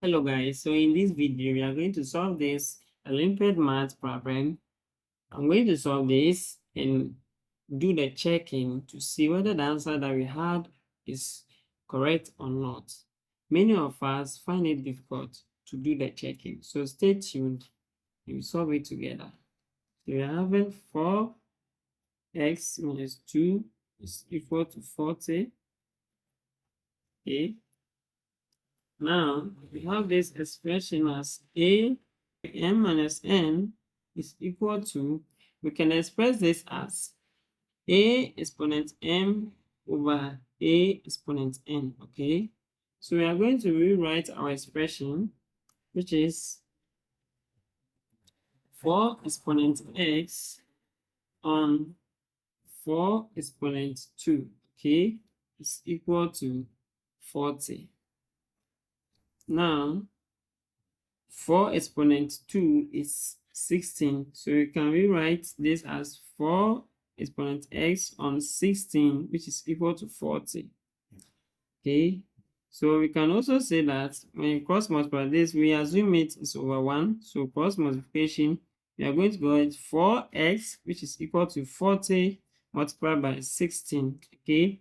Hello guys, so in this video we are going to solve this Olympiad Math problem. I'm going to solve this and do the checking to see whether the answer that we had is correct or not. Many of us find it difficult to do the checking, so stay tuned and we solve it together. So we are having 4x minus 2 is equal to 40. Okay. Now, we have this expression as a m minus n is equal to, we can express this as a exponent m over a exponent n, okay? So we are going to rewrite our expression, which is 4 exponent x on 4 exponent 2, okay, is equal to 40. Now, 4 exponent 2 is 16. So you can rewrite this as 4 exponent x on 16, which is equal to 40. Okay. So we can also say that when you cross multiply this, we assume it is over 1. So cross multiplication, we are going to go with 4x, which is equal to 40 multiplied by 16. Okay.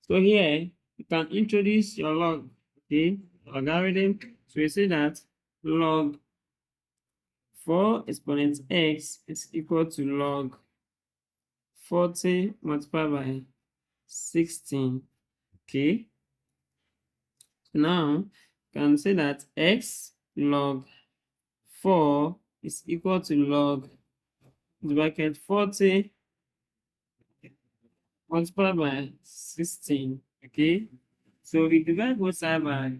So here, you can introduce your log. Okay. Logarithm. So we say that log 4 exponent x is equal to log 40 multiplied by 16. Okay. So now, you can say that x log 4 is equal to log the bracket 40 multiplied by 16. Okay. So we divide both sides by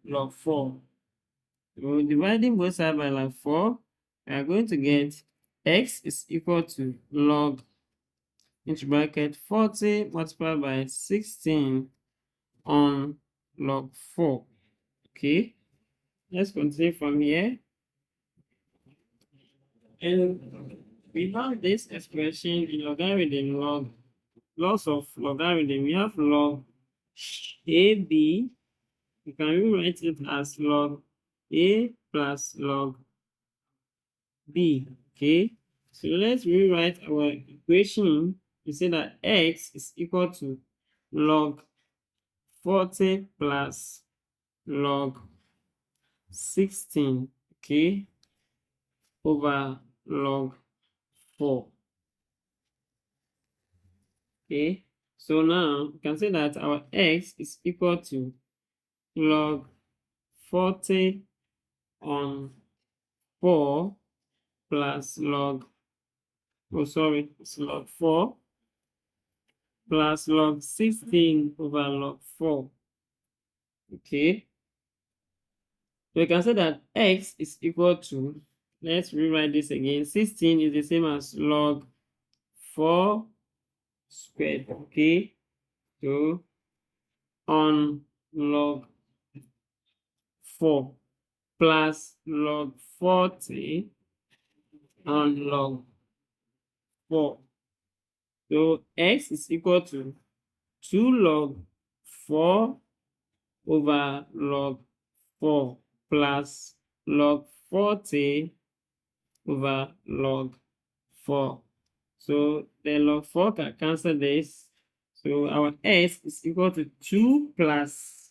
log 4. So dividing both sides by log 4, we are going to get x is equal to log into bracket 40 multiplied by 16 on log 4. Okay, let's continue from here. And we have this expression in logarithm log. Lots of logarithm. We have log AB. You can rewrite it as log A plus log B. Okay, so let's rewrite our equation. We say that x is equal to log 40 plus log 16, okay, over log 4. Okay, so now we can say that our x is equal to log 40 on 4 plus log, it's log 4 plus log 16 over log 4. Okay, so we can say that x is equal to, let's rewrite this again, 16 is the same as log 4 squared. Okay, so on log 4 plus log 40 on log 4. So x is equal to 2 log 4 over log 4 plus log 40 over log 4. So the log 4 can cancel this. So our x is equal to 2 plus,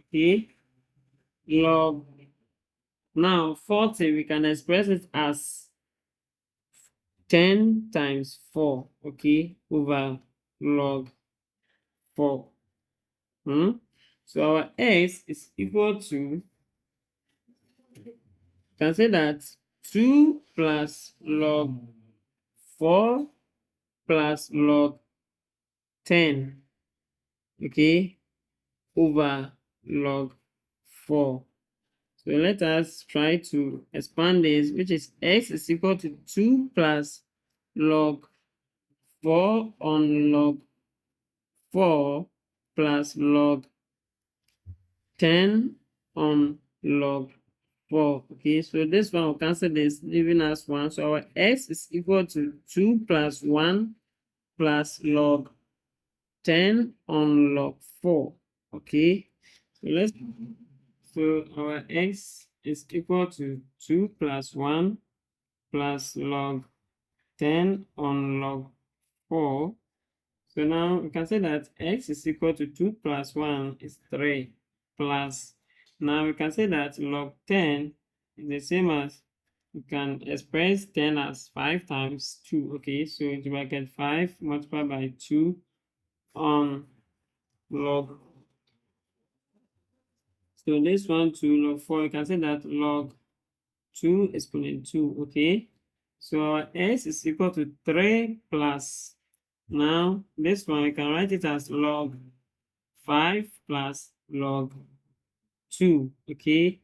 okay, log, now 40, we can express it as 10 times 4, okay, over log 4. So our x is equal to, can say that 2 plus log 4 plus log 10, okay, over log 4. So let us try to expand this, which is x is equal to 2 plus log 4 on log 4 plus log 10 on log 4. Okay, so this one will cancel this, leaving us 1. So our x is equal to 2 plus 1 plus log 10 on log 4. Okay, so So our x is equal to 2 plus 1 plus log 10 on log 4. So now we can say that x is equal to 2 plus 1 is 3 plus. Now we can say that log 10 is the same as, we can express 10 as 5 times 2. Okay, so into bracket 5 multiplied by 2 on log. So this one to log 4, you can say that log 2 exponent 2. Okay, so our x is equal to 3 plus. Now this one we can write it as log 5 plus log 2. Okay,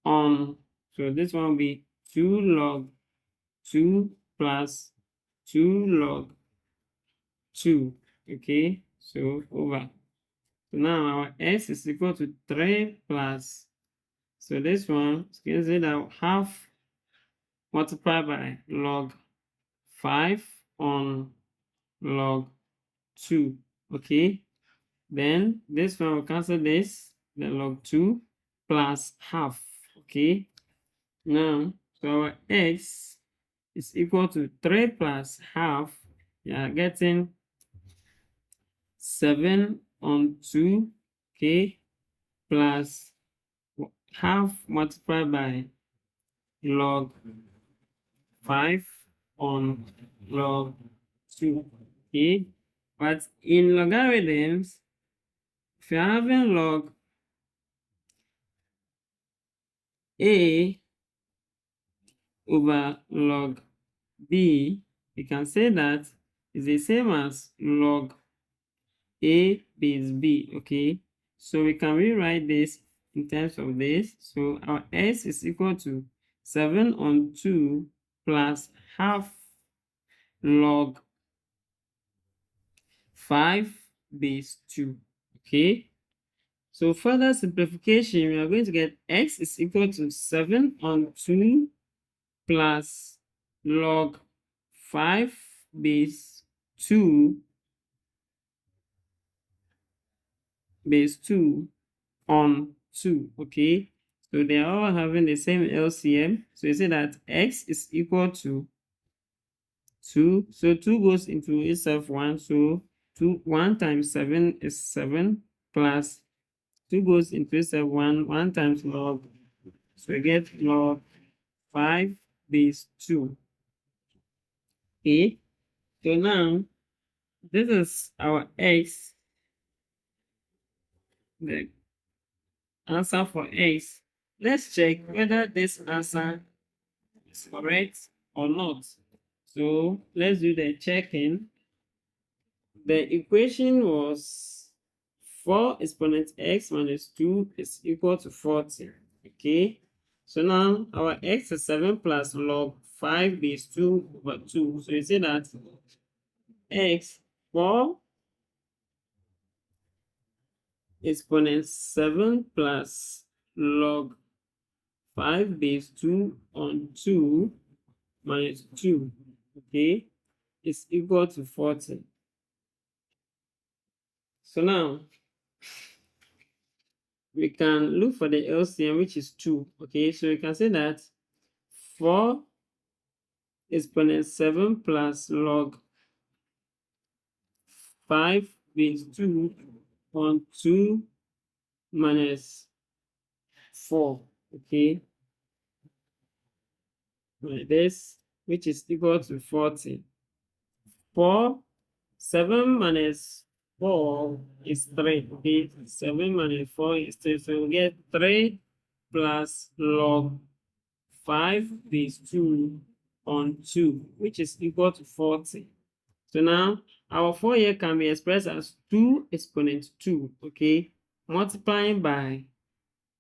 so this one will be 2 log 2 plus 2 log 2. Okay, so over. So now our x is equal to 3 plus. So this one, you can say that half multiplied by log 5 on log 2. Okay, then this one will cancel this, then log 2 plus half. Okay, now so our x is equal to 3 plus half. You are getting 7 on 2. Okay, plus half multiplied by log 5 on log 2. Okay, but in logarithms, if you're having log a over log b, you can say that is the same as log a base b. Okay, so we can rewrite this in terms of this. So our s is equal to 7 on 2 plus half log 5 base 2. Okay, so further simplification, we are going to get x is equal to 7 on 2 plus log 5 base 2 on 2. Okay, so they are all having the same LCM. So you say that x is equal to 2. So 2 goes into itself 1. So 1 times 7 is 7 plus 2 goes into itself 1 times log. So we get log 5 base 2. Okay, so now this is our x, the answer for x. Let's check whether this answer is correct or not. So let's do the checking. The equation was 4 exponent x minus 2 is equal to 40. Okay, so now our x is 7 plus log 5 base 2 over 2. So you say that x 4 exponent 7 plus log 5 base 2 on 2 minus 2, okay, is equal to 40. So now we can look for the LCM, which is 2. Okay, so we can say that 4 exponent 7 plus log 5 base 2 on 2 minus 4. Okay, like this, which is equal to 40. 7 minus 4 is 3. Okay, 7 minus 4 is 3. So we get 3 plus log 5 base 2 on 2, which is equal to 40. So now our 4 here can be expressed as 2 exponent 2. Okay, multiplying by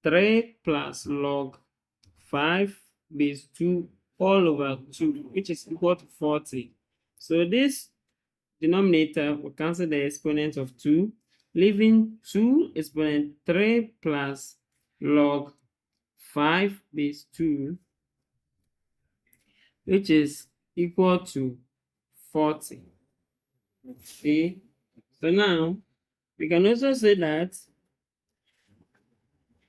3 plus log 5 base 2 all over 2, which is equal to 40. So this denominator will cancel the exponent of 2, leaving 2 exponent 3 plus log 5 base 2, which is equal to 40. Okay, so now we can also say that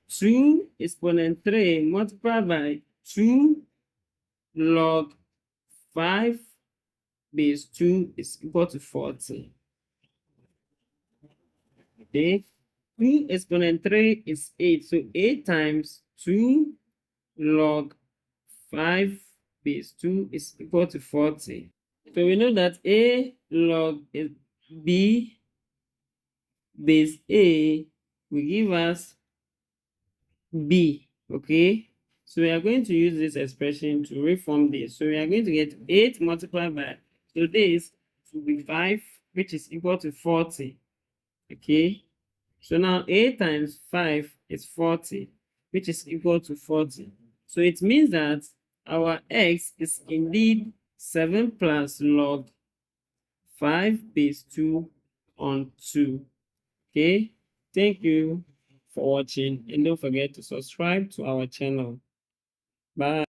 2 exponent 3 multiplied by 2 log 5 base 2 is equal to 40. Okay, 2 exponent 3 is 8. So 8 times 2 log 5 base 2 is equal to 40. So we know that a log b base a will give us b. Okay, so we are going to use this expression to reform this. So we are going to get 8 multiplied by, so this will be 5, which is equal to 40. Okay, so now 8 times 5 is 40, which is equal to 40. So it means that our x is indeed 7 plus log 5 base 2 on 2. Okay, thank you for watching, and don't forget to subscribe to our channel. Bye.